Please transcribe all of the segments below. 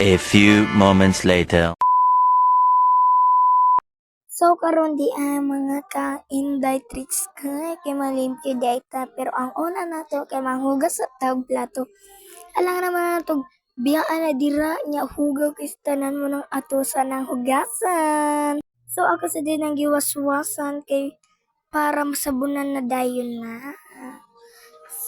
A few moments later. So karon di mga ka-inday tricks kay malimpyo di ta, pero ang una nato kay manghugas sa tag plato. Alang naman nato biyaan na dira nya hugaw kay tanan mo ng ato sa nang hugasan. So ako sa din ang giwaswasan kay para masabunan na dayon na.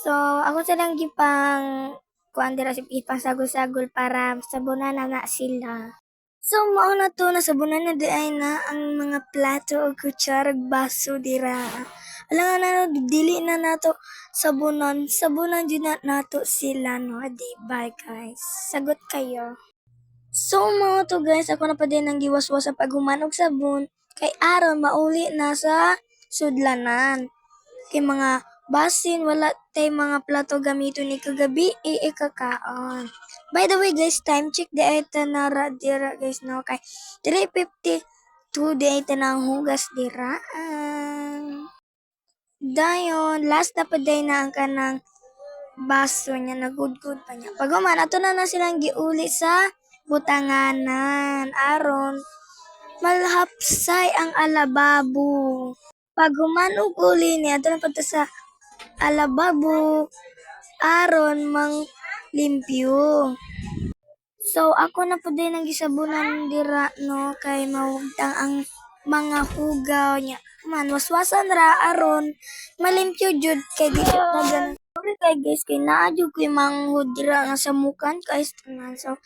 So ako sa lang gipang kuan dira si ipang sagol-sagol para masabunan na sila. So, mao na to, nasabunan na di ay na ang mga plato o kutsara ug baso dira. Alam nga na, dili na nato sabunan din na nato sila, no? Di ba, guys? Sagot kayo. So, mao to, guys, ako na pa din ang giwaswas sa paghuman og sabon, kay aron mauli na sa sudlanan. Kay mga basin, wala tay mga plato gamito ni kagabi, ikakaon. By the way guys, time check di ay tanara dira guys no kay 3:52 di ay tanang hugas dira. Dayon, last na pa day na ang kanang baso niya nagudgud pa niya. Paghuman ato na silang giuli sa butanganan aron malhapsay ang alababo. Paghuman og uli niya ato na padto sa alababo aron mang limpyo. So ako na po din ang gisabunan dira no kay mawagtang ang mga hugaw niya. Man waswasan ra aron malimpyo jud kay di na ganun. Okay kay guys kay naa jud koy manghud dira nga samukan kay tanan. So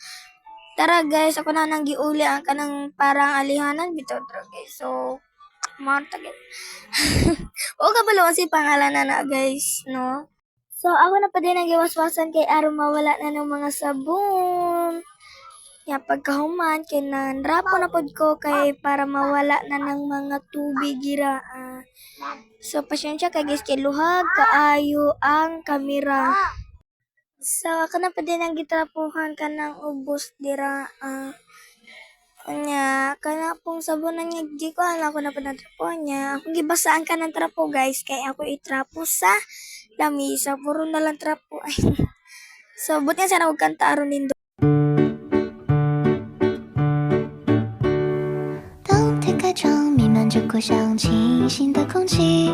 tara guys, ako na nang giuli ang kanang parang alihanan bitaw tara guys. So martagit. O kabalo si pangalan na guys, no? So, ako na pa din ang giwaswasan kay aron mawala na ng mga sabon. Ya, pagkahuman, kinanrapo na pod ko kay para mawala na ng mga tubig gira. So, pasyensya kay guys, kay luhag, kaayo ang kamera. So, ako na pa din ang gitrapuhan ka ng ubos dira. Kana pong sabunan niya, di ko alam ako na pa natrapuhan niya. Ako gibasaan ka ng trapo guys, kay ako itrapo sa lamisa, puro na lang trapo. So, buti nga sana huwag kanta aron nindo. 当推开窗，弥漫着果香清新的空气，